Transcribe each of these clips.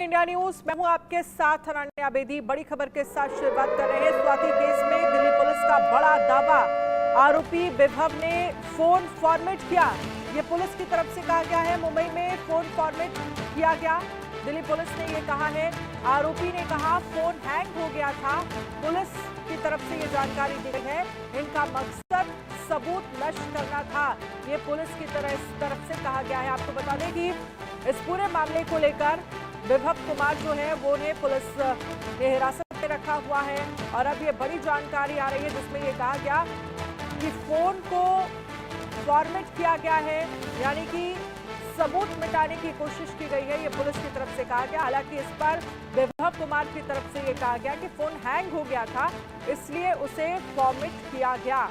India news, मैं हूं आपके साथ अनन्या बेदी। बड़ी खबर के साथ शुरुआत कर रहे हैं। स्वाति केस में दिल्ली पुलिस का बड़ा दावा, आरोपी विभव ने फोन फॉर्मेट किया। ये पुलिस की तरफ से कहा गया है। मुंबई में फोन फॉर्मेट किया गया। दिल्ली पुलिस ने ये कहा है। आरोपी ने कहा फोन हैंग हो गया था। पुलिस की तरफ से ये जानकारी दी गई है। इनका मकसद सबूत नष्ट करना था, ये पुलिस की तरफ से कहा गया है। आपको बता दें कि इस पूरे मामले को लेकर विभव कुमार जो है वो उन्हें पुलिस के हिरासत में रखा हुआ है। और अब ये बड़ी जानकारी आ रही है जिसमें ये कहा गया कि फोन को फॉर्मेट किया गया है, यानी कि सबूत मिटाने की कोशिश की गई है, ये पुलिस की तरफ से कहा गया। हालांकि इस पर विभव कुमार की तरफ से ये कहा गया कि फोन हैंग हो गया था, इसलिए उसे फॉर्मेट किया गया।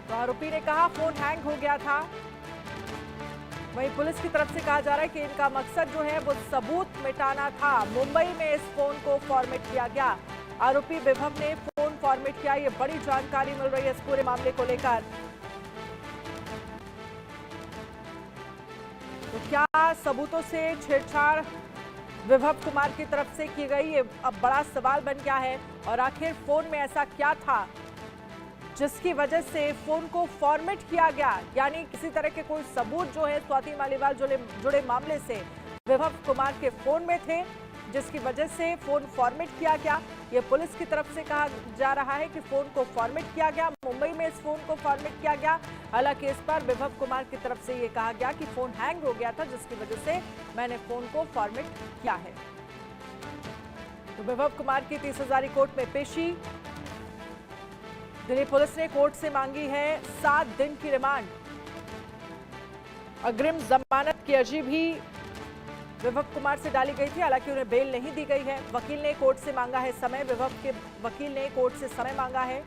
तो आरोपी ने कहा फोन हैंग हो गया था। वहीं पुलिस की तरफ से कहा जा रहा है कि इनका मकसद जो है वो सबूत मिटाना था। मुंबई में इस फोन को फॉर्मेट किया गया। आरोपी विभव ने फोन फॉर्मेट किया। ये बड़ी जानकारी मिल रही है इस पूरे मामले को लेकर। तो क्या सबूतों से छेड़छाड़ विभव कुमार की तरफ से की गई, ये अब बड़ा सवाल बन गया है। और आखिर फोन में ऐसा क्या था जिसकी वजह से फोन को फॉर्मेट किया गया, यानी किसी तरह के कोई सबूत जो है स्वाति मालीवाल जुड़े मामले से विभव कुमार के फोन में थे, जिसकी वजह से फोन फॉर्मेट किया गया। ये पुलिस की तरफ से कहा जा रहा है कि फोन को फॉर्मेट किया गया। मुंबई में इस फोन को फॉर्मेट किया गया। हालांकि इस पर विभव कुमार की तरफ से ये कहा गया कि फोन हैंग हो गया था, जिसकी वजह से मैंने फोन को फॉर्मेट किया है। तो विभव कुमार की 30 हजारी कोर्ट में पेशी। दिल्ली पुलिस ने कोर्ट से मांगी है 7 दिन की रिमांड। अग्रिम जमानत की अर्जी भी विभव कुमार से डाली गई थी, हालांकि उन्हें बेल नहीं दी गई है। वकील ने कोर्ट से मांगा है समय। विभव के वकील ने कोर्ट से समय मांगा है।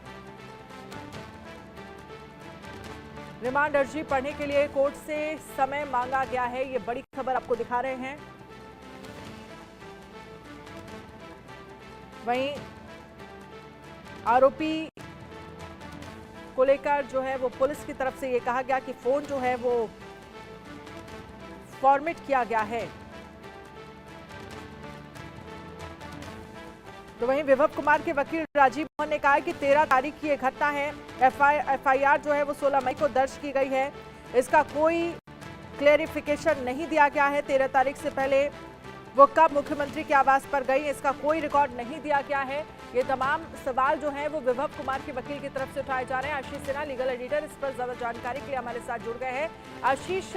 रिमांड अर्जी पढ़ने के लिए कोर्ट से समय मांगा गया है। ये बड़ी खबर आपको दिखा रहे हैं। वहीं आरोपी को लेकर जो है वो पुलिस की तरफ से ये कहा गया कि फोन जो है वो फॉर्मेट किया गया है। तो वहीं विभव कुमार के वकील राजीव मोहन ने कहा है कि 13 तारीख की ये घटना है। एफआईआर जो है वो 16 मई को दर्ज की गई है। इसका कोई क्लेरिफिकेशन नहीं दिया गया है। 13 तारीख से पहले वो कब मुख्यमंत्री के आवास पर गई, इसका कोई रिकॉर्ड नहीं दिया गया है। ये तमाम सवाल जो हैं वो विभव कुमार के वकील की तरफ से उठाए जा रहे हैं। आशीष सिन्हा, लीगल एडिटर, इस पर ज्यादा जानकारी के लिए हमारे साथ जुड़ गए हैं। आशीष,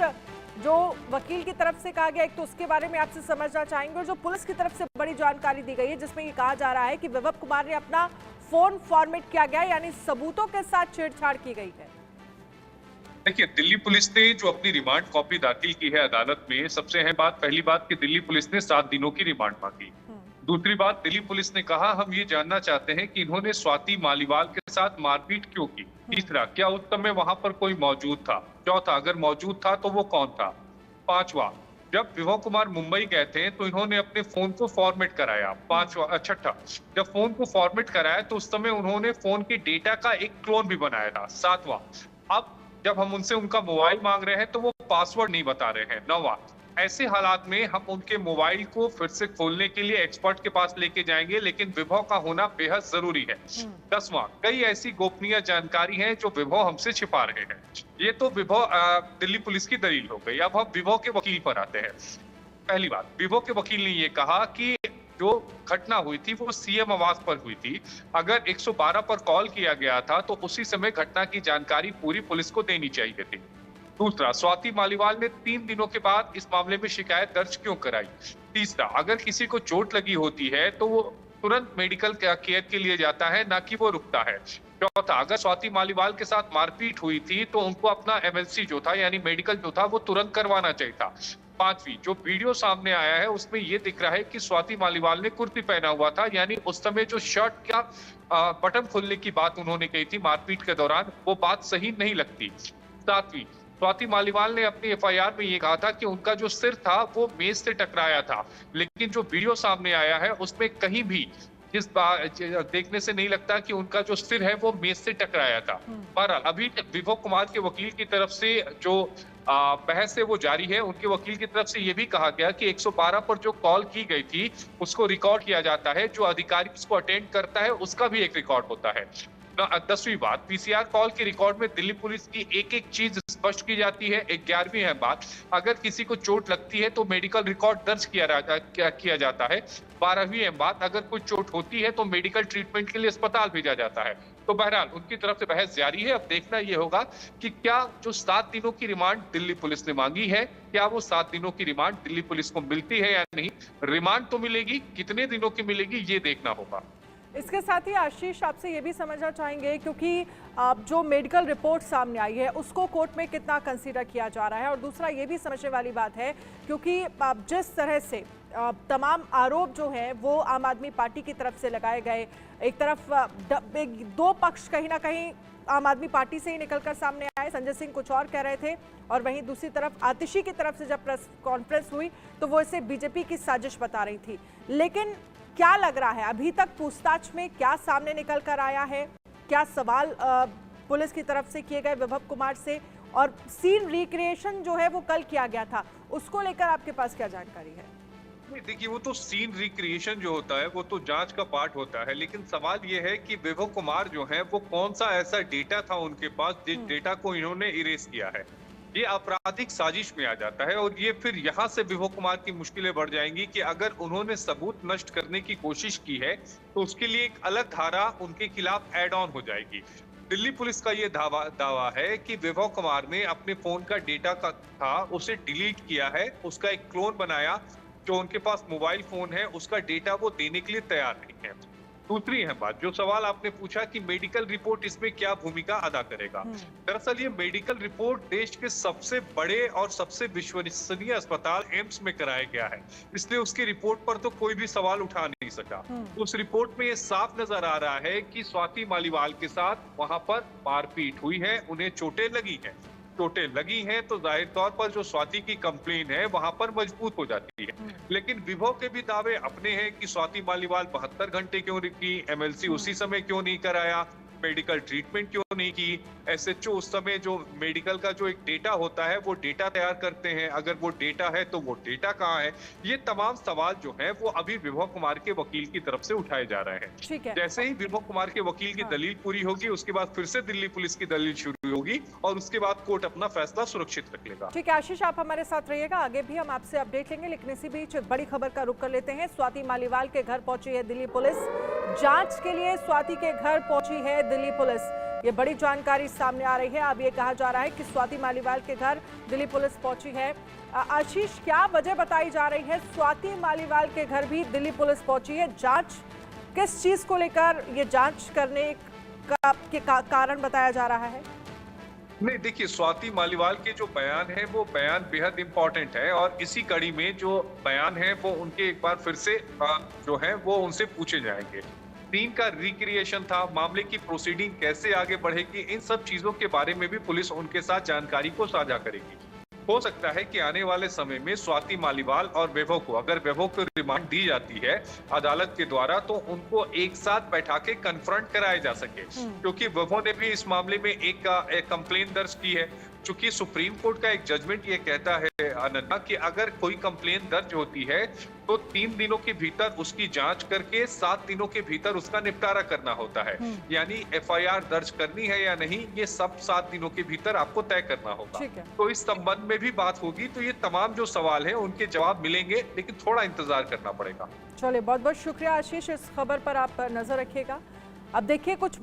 जो वकील की तरफ से कहा गया, एक तो उसके बारे में आपसे समझना चाहेंगे, और जो पुलिस की तरफ से बड़ी जानकारी दी गई है जिसमें ये कहा जा रहा है कि विभव कुमार ने अपना फोन फॉर्मेट किया गया, यानी सबूतों के साथ छेड़छाड़ की गई है। देखिए, दिल्ली पुलिस ने जो अपनी रिमांड कॉपी दाखिल की है अदालत में, सबसे अहम बात, पहली बात कि दिल्ली पुलिस ने 7 दिनों की रिमांड मांगी। दूसरी बात, दिल्ली पुलिस ने कहा हम ये जानना चाहते हैं कि इन्होंने स्वाति मालीवाल के साथ मारपीट क्यों की। तीसरा, क्या उस समय वहां पर कोई मौजूद था। चौथा, अगर मौजूद था तो वो कौन था। पांचवा, जब विभव कुमार मुंबई गए थे तो इन्होंने अपने फोन को फॉर्मेट कराया। छठा, जब फोन को फॉर्मेट कराया तो उस समय उन्होंने फोन के डेटा का एक क्लोन भी बनाया था। सातवां, अब जब हम उनसे उनका मोबाइल मांग रहे हैं तो वो पासवर्ड नहीं बता रहे हैं। नौवां, ऐसे हालात में हम उनके मोबाइल को फिर से खोलने के लिए एक्सपर्ट के पास लेके जाएंगे, लेकिन विभव का होना बेहद जरूरी है। 10वां, कई ऐसी गोपनीय जानकारी है जो विभव हमसे छिपा रहे हैं। ये तो विभव दिल्ली पुलिस की दलील हो गई। अब हम विभव के वकील पर आते हैं। पहली बात, विभव के वकील ने ये कहा कि जो घटना हुई थी वो सीएम आवास पर हुई थी। अगर 112 पर कॉल किया गया था तो उसी समय घटना की जानकारी पूरी पुलिस को देनी चाहिए थी। दूसरा, स्वाति मालीवाल ने 3 दिनों के बाद इस मामले में शिकायत दर्ज क्यों कराई। तीसरा, अगर किसी को चोट लगी होती है तो वो तुरंत मेडिकल केयर के लिए जाता है, ना कि वो रुकता है। चौथा, अगर स्वाति मालीवाल के साथ मारपीट हुई थी तो उनको अपना एमएलसी जो था, यानी मेडिकल जो था, वो तुरंत करवाना चाहिए था। पांचवी, जो वीडियो सामने आया है उसमें ये दिख रहा है कि स्वाति मालीवाल ने कुर्ती पहना हुआ था, यानी उस समय जो शर्ट का बटन खोलने की बात उन्होंने कही थी मारपीट के दौरान, वो बात सही नहीं लगती। सातवीं, स्वाति मालीवाल ने अपनी एफआईआर में ये कहा था कि उनका जो सिर था वो मेज से टकराया था, लेकिन जो वीडियो सामने आया है उसमें कहीं भी देखने से नहीं लगता कि उनका जो सिर है वो मेज से टकराया था। बहरहाल, अभी विभव कुमार के वकील की तरफ से जो बहस है वो जारी है। उनके वकील की तरफ से ये भी कहा गया कि 112 पर जो कॉल की गई थी उसको रिकॉर्ड किया जाता है, जो अधिकारी उसको अटेंड करता है उसका भी एक रिकॉर्ड होता है। 10वीं बात, पीसीआर कॉल के रिकॉर्ड में दिल्ली पुलिस की एक-एक चीज स्पष्ट की जाती है। 11वीं है बात, अगर किसी को चोट लगती है तो मेडिकल रिकॉर्ड दर्ज किया जाता है। 12वीं है बात, अगर कोई चोट होती है तो मेडिकल ट्रीटमेंट के लिए अस्पताल भेजा जाता है। तो बहरहाल उनकी तरफ से बहस जारी है। अब देखना ये होगा कि क्या जो 7 दिनों की रिमांड दिल्ली पुलिस ने मांगी है, क्या वो 7 दिनों की रिमांड दिल्ली पुलिस को मिलती है या नहीं। रिमांड तो मिलेगी, कितने दिनों की मिलेगी ये देखना होगा। इसके साथ ही आशीष, आपसे ये भी समझना चाहेंगे क्योंकि जो मेडिकल रिपोर्ट सामने आई है उसको कोर्ट में कितना कंसीडर किया जा रहा है, और दूसरा ये भी समझने वाली बात है क्योंकि जिस तरह से तमाम आरोप जो है वो आम आदमी पार्टी की तरफ से लगाए गए, एक तरफ दो पक्ष कहीं ना कहीं आम आदमी पार्टी से ही निकलकर सामने आए, संजय सिंह कुछ और कह रहे थे, और वहीं दूसरी तरफ आतिशी की तरफ से जब प्रेस कॉन्फ्रेंस हुई तो वो इसे बीजेपी की साजिश बता रही थी। लेकिन क्या लग रहा है अभी तक पूछताछ में क्या सामने निकल कर आया है, क्या सवाल पुलिस की तरफ से किए गए विभव कुमार से, और सीन रिक्रिएशन जो है वो कल किया गया था उसको लेकर आपके पास क्या जानकारी है? देखिए, वो तो सीन रिक्रिएशन जो होता है वो तो जांच का पार्ट होता है, लेकिन सवाल ये है कि विभव कुमार जो है वो कौन सा ऐसा डेटा था उनके पास जिस डेटा को इन्होंने इरेज किया है। ये आपराधिक साजिश में आ जाता है, और ये फिर यहाँ से विभव कुमार की मुश्किलें बढ़ जाएंगी कि अगर उन्होंने सबूत नष्ट करने की कोशिश की है तो उसके लिए एक अलग धारा उनके खिलाफ एड ऑन हो जाएगी। दिल्ली पुलिस का ये दावा है कि विभव कुमार ने अपने फोन का डेटा था उसे डिलीट किया है, उसका एक क्लोन बनाया, जो उनके पास मोबाइल फोन है उसका डेटा वो देने के लिए तैयार नहीं है। दूसरी है बात, जो सवाल आपने पूछा कि मेडिकल रिपोर्ट इसमें क्या भूमिका अदा करेगा। दरअसल ये मेडिकल रिपोर्ट देश के सबसे बड़े और सबसे विश्वसनीय अस्पताल एम्स में कराया गया है, इसलिए उसकी रिपोर्ट पर तो कोई भी सवाल उठा नहीं सका। उस रिपोर्ट में ये साफ नजर आ रहा है कि स्वाति मालीवाल के साथ वहां पर मारपीट हुई है, उन्हें चोटें लगी हैं। चोटें लगी हैं तो जाहिर तौर पर जो स्वाति की कंप्लेन है वहां पर मजबूत हो जाती है। लेकिन विभव के भी दावे अपने हैं कि स्वाति मालीवाल 72 घंटे क्यों रुकी, एमएलसी उसी समय क्यों नहीं कराया, मेडिकल ट्रीटमेंट क्यों नहीं की, एसएचओ उस समय जो मेडिकल का जो एक डेटा होता है वो डेटा तैयार करते हैं, अगर वो डेटा है तो वो डेटा कहाँ है। ये तमाम सवाल जो है वो अभी विभव कुमार के वकील की तरफ से उठाए जा रहे हैं। ठीक है। जैसे ही विभव कुमार के वकील की दलील पूरी होगी उसके बाद फिर से दिल्ली पुलिस की दलील शुरू होगी और उसके बाद कोर्ट अपना फैसला सुरक्षित रख लेगा। ठीक है आशीष, आप हमारे साथ रहिएगा, आगे भी हम आपसे अपडेट लेंगे, लेकिन इसी बीच बड़ी खबर का रुख कर लेते हैं। स्वाति मालीवाल के घर पहुंची है दिल्ली पुलिस, जांच के लिए स्वाति के घर पहुंची है दिल्ली पुलिस। ये बड़ी जानकारी सामने आ रही है। अब ये कहा जा रहा है कि स्वाति मालीवाल के घर दिल्ली पुलिस पहुंची है। आशीष, क्या वजह बताई जा रही है, स्वाति मालीवाल के घर भी दिल्ली पुलिस पहुंची है, जांच किस चीज को लेकर ये जांच करने का कारण बताया जा रहा है? नहीं, देखिए, स्वाति मालीवाल के जो बयान है वो बयान बेहद इंपॉर्टेंट है, और इसी कड़ी में जो बयान है वो उनके एक बार फिर से जो है वो उनसे पूछे जाएंगे। सीन का रिक्रिएशन था, मामले की प्रोसीडिंग कैसे आगे बढ़ेगी, इन सब चीजों के बारे में भी पुलिस उनके साथ जानकारी को साझा करेगी। हो सकता है कि आने वाले समय में स्वाति मालीवाल और वैभव को, अगर वैभव को रिमांड दी जाती है अदालत के द्वारा, तो उनको एक साथ बैठा के कन्फ्रंट कराया जा सके, क्योंकि वैभव ने भी इस मामले में एक कंप्लेन दर्ज की है। चूंकि सुप्रीम कोर्ट का एक जजमेंट ये कहता है अनन्या कि अगर कोई कंप्लेन दर्ज होती है तो 3 दिनों के भीतर उसकी जांच करके 7 दिनों के भीतर उसका निपटारा करना होता है। यानी एफआईआर दर्ज करनी है या नहीं, ये सब 7 दिनों के भीतर आपको तय करना होगा। तो इस संबंध में भी बात होगी, तो ये तमाम जो सवाल है उनके जवाब मिलेंगे, लेकिन थोड़ा इंतजार करना पड़ेगा। चलिए, बहुत बहुत शुक्रिया आशीष, इस खबर पर आप नजर रखिएगा। अब देखिए कुछ